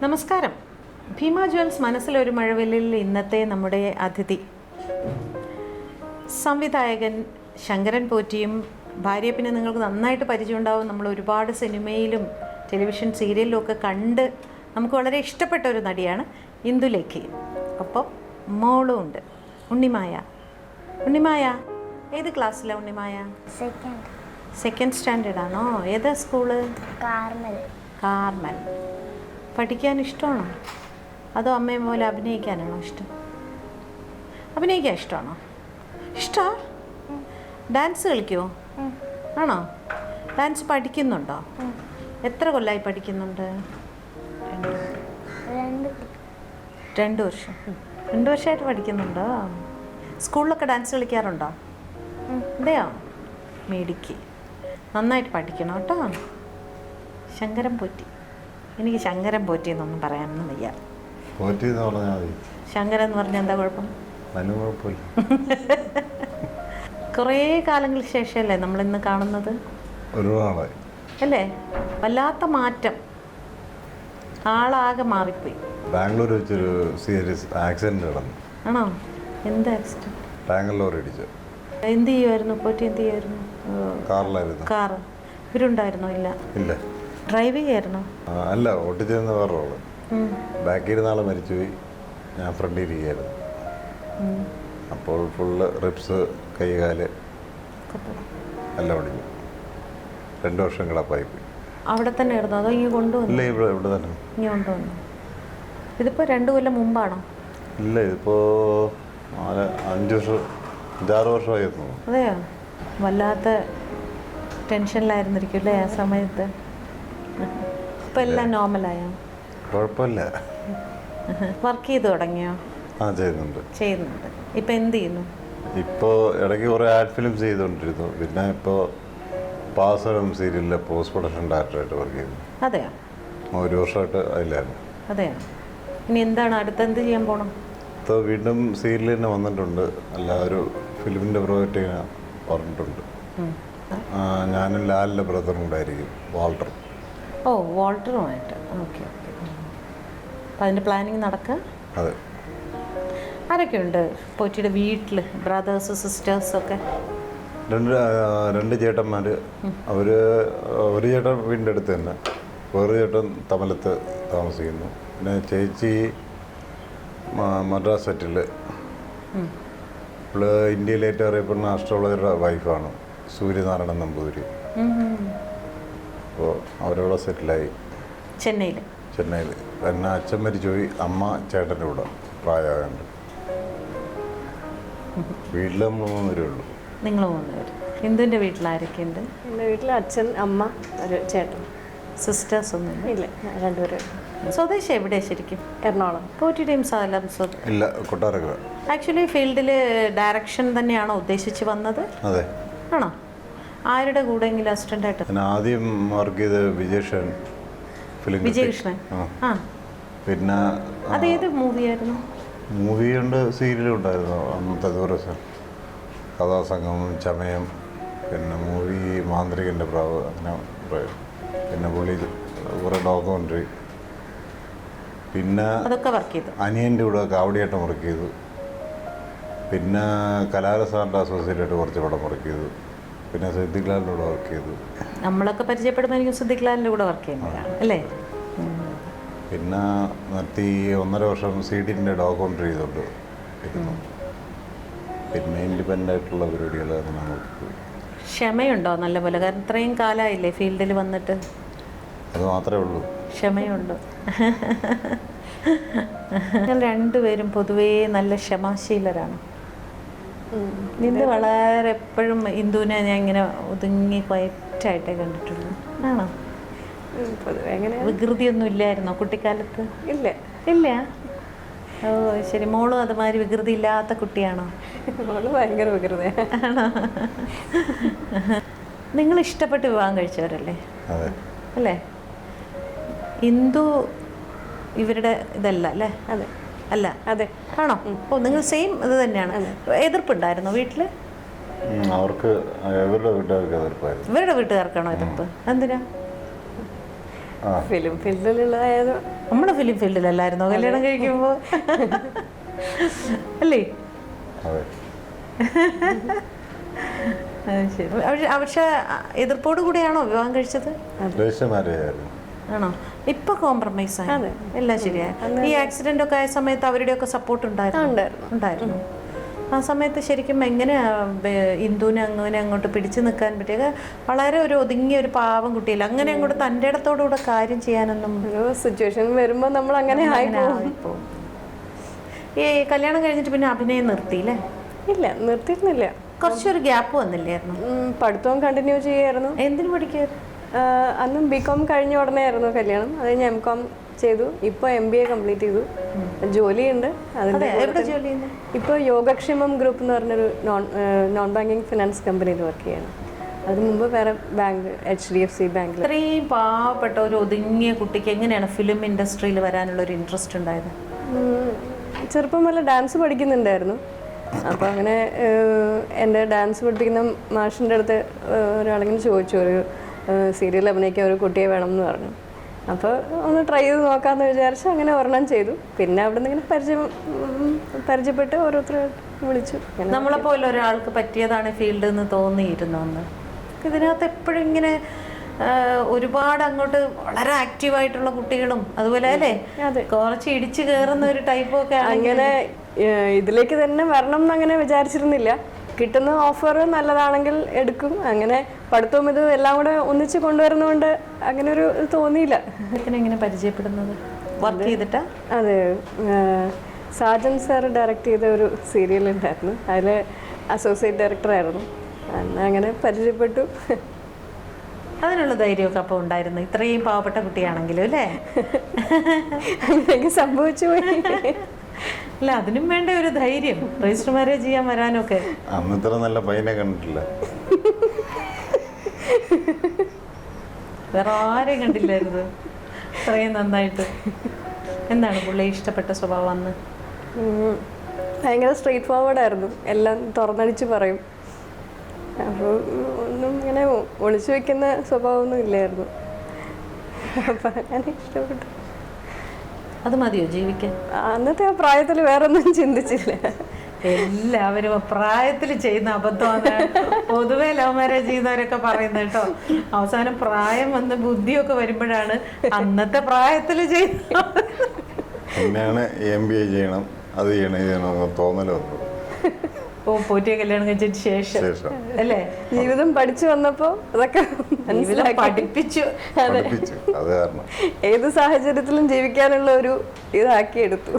നമസ്കാരം. ഭീമ ജ്വൽസ് മനസ്സിലൊരു മഴവില്ലിൽ ഇന്നത്തെ നമ്മുടെ അതിഥി സംവിധായകൻ ശങ്കരൻ പോറ്റിയും. ഭാര്യയെ പിന്നെ നിങ്ങൾക്ക് നന്നായിട്ട് പരിചയമുണ്ടാവും. നമ്മൾ ഒരുപാട് സിനിമയിലും ടെലിവിഷൻ സീരിയലിലും ഒക്കെ കണ്ട് നമുക്ക് വളരെ ഇഷ്ടപ്പെട്ട ഒരു നടിയാണ് ഇന്ദുലേഖ. ഒപ്പം മോളും ഉണ്ട്, ഉണ്ണിമായ. ഉണ്ണിമായ ഏത് ക്ലാസ്സിലാണ് ഉണ്ണിമായ? സെക്കൻഡ് സ്റ്റാൻഡേർഡ് ആണോ? ഏതാ സ്കൂള്? കാർമൽ. പഠിക്കാൻ ഇഷ്ടമാണോ അതോ അമ്മയെ പോലെ അഭിനയിക്കാനാണോ ഇഷ്ടം? അഭിനയിക്കാൻ ഇഷ്ടമാണോ? ഇഷ്ടമാണ്. ഡാൻസ് കളിക്കുമോ? ആണോ? ഡാൻസ് പഠിക്കുന്നുണ്ടോ? എത്ര കൊല്ലമായി പഠിക്കുന്നുണ്ട്? 2 വർഷം. 2 വർഷമായിട്ട് പഠിക്കുന്നുണ്ടോ? സ്കൂളിലൊക്കെ ഡാൻസ് കളിക്കാറുണ്ടോ? അതെയോ? മേടിക്ക്. നന്നായിട്ട് പഠിക്കണം കേട്ടോ. ശങ്കരൻ പോറ്റി. എനിക്ക് ശങ്കരൻ പോറ്റി എന്നൊന്നും പറയാനൊന്നും വയ്യ. ശങ്കരൻ എന്ന് പറഞ്ഞാൽ എന്താ കുഴപ്പം? കുറേ കാലങ്ങൾക്ക് ശേഷമല്ലേ നമ്മളിന്ന് കാണുന്നത്? അല്ലേ? വല്ലാത്ത മാറ്റം. ആളാകെ മാറിപ്പോയി. ബാംഗ്ലൂർ വെച്ചൊരു സീരിയസ് ആക്സിഡന്റ് നടന്നു. ആണോ? എന്ത് ആക്സിഡന്റ്? ബാംഗ്ലൂർ ഇടിച്ചു. എന്ത് ചെയ്യുമായിരുന്നു പോറ്റി? എന്ത് ചെയ്യുമായിരുന്നു? കാറിലായിരുന്നു. കാറ് ഇവരുണ്ടായിരുന്നോ? ഇല്ല. ഡ്രൈവ് ചെയ്യായിരുന്നോ? അല്ല, ഓട്ടിച്ചിരുന്ന വേറെ റോള്. ബാക്കിൽ ഇരുന്ന ആള് മരിച്ചുപോയി, ഞാൻ ഫ്രണ്ടിൽ ഇരിക്കുകയായിരുന്നു. അപ്പോൾ ഫുള്ള് റിപ്സ്, കൈകാല് എല്ലാം ഒടിഞ്ഞു. 2 വർഷം കിടപ്പായി പോയി. അവിടെ തന്നെ ആയിരുന്നു അതോ ഇങ്ങനെ കൊണ്ടുവന്നു? ഇല്ല, ഇവിടെ തന്നെ ഇങ്ങനെ കൊണ്ടുവന്നു. ഇതിപ്പോൾ 2 കൊല്ലം മുമ്പാണോ? ഇല്ല, ഇതിപ്പോ 5 വർഷം 5-6 വർഷമായിരുന്നു. അതെയോ? വല്ലാത്ത ടെൻഷനിലായിരുന്നിരിക്കും അല്ലേ ആ സമയത്ത്? ഇപ്പം എല്ലാം നോർമലായോ? കുഴപ്പമില്ല. വർക്ക് ചെയ്ത് തുടങ്ങിയോ? ചെയ്യുന്നുണ്ട്. ഇപ്പം എന്ത് ചെയ്യുന്നു? ഇപ്പോൾ ഇടയ്ക്ക് കുറേ ആഡ് ഫിലിംസ് ചെയ്തുകൊണ്ടിരുന്നു. പിന്നെ ഇപ്പോൾ പാസരം സീരിയലിലെ പോസ്റ്റ് പ്രൊഡക്ഷൻ ഡയറക്ടറായിട്ട് വർക്ക് ചെയ്യുന്നു. അതെയോ? 1 വർഷമായിട്ട് അതിലായിരുന്നു. അതെയോ? ഇനി എന്താണ് അടുത്ത് എന്ത് ചെയ്യാൻ പോകണം? ഇപ്പോൾ വീണ്ടും സീരിയൽ തന്നെ വന്നിട്ടുണ്ട്. അല്ല, ഒരു ഫിലിമിൻ്റെ പ്രോജക്റ്റ് ഇങ്ങനെ പറഞ്ഞിട്ടുണ്ട്. ഞാനും ലാലിൻ്റെ ബ്രദറും ഉണ്ടായിരിക്കും, വാൾട്ടർ. ഓ, വാൾട്ടറുമായിട്ട്. ഓക്കെ. അപ്പം അതിൻ്റെ പ്ലാനിങ് നടക്കുക. അതെ. ആരൊക്കെയുണ്ട് പോറ്റിയുടെ വീട്ടിൽ? ബ്രദേഴ്സ്, സിസ്റ്റേഴ്സൊക്കെ? 2 ചേട്ടന്മാർ. ഒരു ചേട്ടൻ വീടിൻ്റെ അടുത്ത് തന്നെ, വേറൊരു ചേട്ടൻ തമലത്ത് താമസിക്കുന്നു. പിന്നെ ചേച്ചി മദ്രാസ് സെറ്റിൽ. ഇപ്പോൾ ഇന്ത്യയിൽ ഏറ്റവും അറിയപ്പെടുന്ന ആസ്ട്രോളജറുടെ വൈഫാണ്, സൂര്യനാരായണൻ നമ്പൂതിരി. അപ്പോൾ അവരവിടെ സെറ്റിലായി ചെന്നൈയിൽ. പിന്നെ അച്ഛൻ മരിച്ചുപോയി, അമ്മ ചേട്ടൻ്റെ കൂടെ പ്രായമായുണ്ട്. വീട്ടിൽ നമ്മൾ 3 പേരേ ഉള്ളൂ. നിങ്ങൾ 3 പേര്. ഇന്ദുവിൻ്റെ വീട്ടിൽ ആരൊക്കെയുണ്ട്? എൻ്റെ വീട്ടിൽ അച്ഛൻ, അമ്മ, ഒരു ചേട്ടൻ. സിസ്റ്റേഴ്സ് ഒന്നും ഇല്ല, 2 പേര്. സ്വദേശം എവിടെയാണ് ശരിക്കും? എറണാകുളം. പോറ്റിയുടെയും സ്ഥലം? ഇല്ല, കൊട്ടാരക്കര. ആക്ച്വലി ഫീൽഡിൽ ഡയറക്ഷൻ തന്നെയാണോ ഉദ്ദേശിച്ച് വന്നത്? അതെ. ആണോ? ആരുടെ കൂടെ എങ്കിലും അസിസ്റ്റൻ്റായിട്ട്? ഞാൻ ആദ്യം വർക്ക് ചെയ്ത് വിജയകൃഷ്ണൻ. ആ, പിന്നെ അതേത് മൂവിയായിരുന്നു? മൂവിയുണ്ട്, സീരിയലും ഉണ്ടായിരുന്നു അന്നത്തെ ദിവസം. കഥാസംഗമം, ചമയം, പിന്നെ മൂവി മാന്ത്രികൻ്റെ പ്രാവ്, അങ്ങനെ കുറേ. പിന്നെ പുള്ളി കുറേ ഡോക്യുമെൻ്ററി. പിന്നെ അതൊക്കെ വർക്ക് ചെയ്തു. അനിയൻ്റെ കൂടെ കാവടിയാട്ടം വർക്ക് ചെയ്തു. പിന്നെ കലാരസാറിൻ്റെ അസോസിയേറ്റായിട്ട് കുറച്ച് പടം വർക്ക് ചെയ്തു. പിന്നെ സിദ്ദിഖ് ലാലിൻ്റെ കൂടെ വർക്ക് ചെയ്തു. നമ്മളൊക്കെ പരിചയപ്പെടുമ്പോൾ എനിക്ക് സിദ്ദിഖ് ലാലിൻ്റെ കൂടെ വർക്ക് ചെയ്യുന്നതാണ് അല്ലേ? പിന്നെ നിർത്തി 1.5 വർഷം സീഡിൻ്റെ ഡോക്യുമെൻ്ററി ചെയ്തുകൊണ്ട് ഇരുന്നു. പിന്നെ ഇൻഡിപെൻഡൻ്റ് ആയിട്ടുള്ള പരിപാടികൾ അങ്ങനെ നോക്കിപ്പോയി. ക്ഷമയുണ്ടോ നല്ലപോലെ? കാരണം ഇത്രയും കാലമായില്ലേ ഫീൽഡിൽ വന്നിട്ട്. അത് മാത്രമേ ഉള്ളൂ. ക്ഷമയുണ്ട്. ഞങ്ങൾ 2 പേരും പൊതുവേ നല്ല ക്ഷമാശീലരാണ്. ഇന്ദു വളരെ എപ്പോഴും ഇന്ദുവിനെ ഞാൻ ഇങ്ങനെ ഒതുങ്ങി ക്വയറ്റായിട്ടേ കണ്ടിട്ടുള്ളൂ. ആണോ? പൊതുവെ എങ്ങനെ? വികൃതിയൊന്നും ഇല്ലായിരുന്നോ കുട്ടിക്കാലത്ത്? ഇല്ല. ഓ ശരി. മോളും അതുമാതിരി വികൃതി ഇല്ലാത്ത കുട്ടിയാണോ? മോള് ഭയങ്കര വികൃതിയാണ്. ആണോ? നിങ്ങൾ ഇഷ്ടപ്പെട്ട് വിവാഹം കഴിച്ചവരല്ലേ? അല്ലേ? ഇന്ദു ഇവരുടെ ഇതല്ല അല്ലേ? അല്ല. ആണോ? ഓ, നിങ്ങൾ സെയിം ഇത് തന്നെയാണ്. എതിർപ്പുണ്ടായിരുന്നോ വീട്ടിൽ? അവർക്ക് ഇവരുടെ വീട്ടുകാർക്ക് എതിർപ്പായിരുന്നു. ഇവരുടെ വീട്ടുകാർക്കാണോ എതിർപ്പ്? എന്തിനാ? ഫിലിം ഫീൽഡിലുള്ളതായത് നമ്മുടെ ഫിലിം ഫീൽഡിലല്ലായിരുന്നോ കല്യാണം കഴിക്കുമ്പോൾ? അല്ലേ? അതെ. ശരി. പക്ഷെ എതിർപ്പോട് കൂടിയാണോ വിവാഹം കഴിച്ചത്? രജിസ്റ്റർ മാരേജ് ആയിരുന്നു. ആണോ? ഇപ്പൊ കോംപ്രമൈസ് ആയി, എല്ലാം ശരിയായി. ഈ ആക്സിഡന്റ് ഒക്കെ ആയ സമയത്ത് അവരുടെയൊക്കെ സപ്പോർട്ട് ഉണ്ടായിരുന്നു. ആ സമയത്ത് ശരിക്കും എങ്ങനെയാ ഇന്ദുവിനെ അങ്ങനെ അങ്ങോട്ട് പിടിച്ചു നിൽക്കാൻ പറ്റിയത്? വളരെ ഒരു ഒതുങ്ങിയ ഒരു പാവം കുട്ടിയില്ല, അങ്ങനെ അങ്ങോട്ട് തൻ്റെ ഇടത്തോടുകൂടെ കാര്യം ചെയ്യാനൊന്നും സിറ്റുവേഷൻ വരുമ്പോൾ നമ്മൾ അങ്ങനെ ആയിപ്പോ. ഈ കല്യാണം കഴിഞ്ഞിട്ട് പിന്നെ അഭിനയം നിർത്തിയില്ലേ? ഇല്ല, നിർത്തിയിരുന്നില്ല. കുറച്ചൊരു ഗ്യാപ്പ് വന്നില്ലായിരുന്നു? പഠിത്തവും കണ്ടിന്യൂ ചെയ്യായിരുന്നു. എന്തിനു പഠിക്കായിരുന്നു? അന്നും ബികോം കഴിഞ്ഞ ഉടനെ ആയിരുന്നു കല്യാണം. അത് കഴിഞ്ഞ് MCOM ചെയ്തു. ഇപ്പോൾ MBA കംപ്ലീറ്റ് ചെയ്തു. ജോലിയുണ്ട്. ഇപ്പോൾ യോഗക്ഷേമം ഗ്രൂപ്പ് എന്ന് പറഞ്ഞൊരു നോൺ ബാങ്കിങ് ഫിനാൻസ് കമ്പനിയിൽ വർക്ക് ചെയ്യണം. അതിന് മുമ്പ് വേറെ ബാങ്ക് HDFC ബാങ്കിൽ. ഇത്രയും പാവപ്പെട്ട ഒരു ഒതുങ്ങിയ കുട്ടിക്ക് എങ്ങനെയാണ് ഫിലിം ഇൻഡസ്ട്രിയിൽ വരാനുള്ള ഒരു ഇൻട്രസ്റ്റ് ഉണ്ടായത്? ചെറുപ്പം മുതലേ ഡാൻസ് പഠിക്കുന്നുണ്ടായിരുന്നു. അപ്പോൾ അങ്ങനെ എൻ്റെ ഡാൻസ് പഠിപ്പിക്കുന്ന മാഷിൻ്റെ അടുത്ത് ഒരാളിങ്ങനെ ചോദിച്ചു, ഒരു സീരിയൽ അഭിനയിക്കാൻ ഒരു കുട്ടിയെ വേണം എന്ന് പറഞ്ഞു. അപ്പോൾ ഒന്ന് ട്രൈ ചെയ്ത് നോക്കാമെന്ന് വിചാരിച്ചു. അങ്ങനെ ഒരെണ്ണം ചെയ്തു. പിന്നെ അവിടെ നിന്ന് ഇങ്ങനെ പരിചയപ്പെട്ട് ഓരോരുത്തരെ വിളിച്ചു. നമ്മളെപ്പോലെ ഒരാൾക്ക് പറ്റിയതാണ് ഫീൽഡ് എന്ന് തോന്നിയിരുന്നു അന്ന്? ഇതിനകത്ത് എപ്പോഴും ഇങ്ങനെ ഒരുപാട് അങ്ങോട്ട് വളരെ ആക്റ്റീവായിട്ടുള്ള കുട്ടികളും അതുപോലെ അല്ലേ, കുറച്ച് ഇടിച്ചു കയറുന്ന ഒരു ടൈപ്പൊക്കെ. അങ്ങനെ ഇതിലേക്ക് തന്നെ വരണം എന്നങ്ങനെ വിചാരിച്ചിരുന്നില്ല. കിട്ടുന്ന ഓഫർ നല്ലതാണെങ്കിൽ എടുക്കും. അങ്ങനെ പഠിത്തവും ഇത് എല്ലാം കൂടെ ഒന്നിച്ച് കൊണ്ടുവരുന്നതുകൊണ്ട് അങ്ങനെ ഒരു തോന്നിയില്ല. എങ്ങനെ പരിചയപ്പെടുന്നത്? വർക്ക് ചെയ്തിട്ടാ? അതെ, സാജൻ സാർ ഡയറക്റ്റ് ചെയ്ത ഒരു സീരിയൽ ഉണ്ടായിരുന്നു. അതിൽ അസോസിയേറ്റ് ഡയറക്ടറായിരുന്നു. അങ്ങനെ പരിചയപ്പെട്ടു. അതിനുള്ള ധൈര്യമൊക്കെ അപ്പോൾ ഉണ്ടായിരുന്നു, ഇത്രയും പാവപ്പെട്ട കുട്ടിയാണെങ്കിലും അല്ലേ? അങ്ങനെയൊക്കെ സംഭവിച്ചു പോയി. അല്ല, അതിനും വേണ്ട ഒരു ധൈര്യം രജിസ്റ്റർ മാരേജ് ചെയ്യാൻ വരാനൊക്കെ. അന്നിത്ര നല്ല പയ്യനെ കണ്ടിട്ടില്ല. വേറെ ആരെയും കണ്ടില്ലായിരുന്നു ഇത്രയും നന്നായിട്ട്. എന്താണ് പുള്ളി ഇഷ്ടപ്പെട്ട സ്വഭാവം അന്ന്? ഭയങ്കര സ്ട്രെയിറ്റ് ഫോർവേഡ് ആയിരുന്നു. എല്ലാം തുറന്നടിച്ച് പറയും. അപ്പോൾ ഒന്നും ഇങ്ങനെ ഒളിച്ചു വെക്കുന്ന സ്വഭാവമൊന്നും ഇല്ലായിരുന്നു. അപ്പം അങ്ങനെ ഇഷ്ടപ്പെട്ടു. അത് മതിയോ ജീവിക്കാൻ? അന്നത്തെ ആ പ്രായത്തിൽ വേറെ ഒന്നും ചിന്തിച്ചില്ല. എല്ലാവരും പ്രായത്തിൽ ചെയ്യുന്ന അബദ്ധമാണ് പൊതുവെ ലവ് മാരേജ് ചെയ്യുന്നവരൊക്കെ പറയുന്നത് കേട്ടോ. അവസാനം പ്രായം വന്ന് ബുദ്ധിയൊക്കെ വരുമ്പോഴാണ് അന്നത്തെ പ്രായത്തിൽ ചെയ്യുന്നത്. പിന്നെയാണ് MBA ചെയ്യണം, അത് ചെയ്യണം, ഇത് ചെയ്യണം തോന്നല് വന്നത്. പോറ്റിയ കല്യാണം കഴിച്ചതിന് ശേഷം അല്ലേ? ജീവിതം പഠിച്ചു വന്നപ്പോ അതൊക്കെ പഠിപ്പിച്ചു. അത് കാരണം ഏത് സാഹചര്യത്തിലും ജീവിക്കാനുള്ള ഒരു ഇതാക്കി എടുത്തു.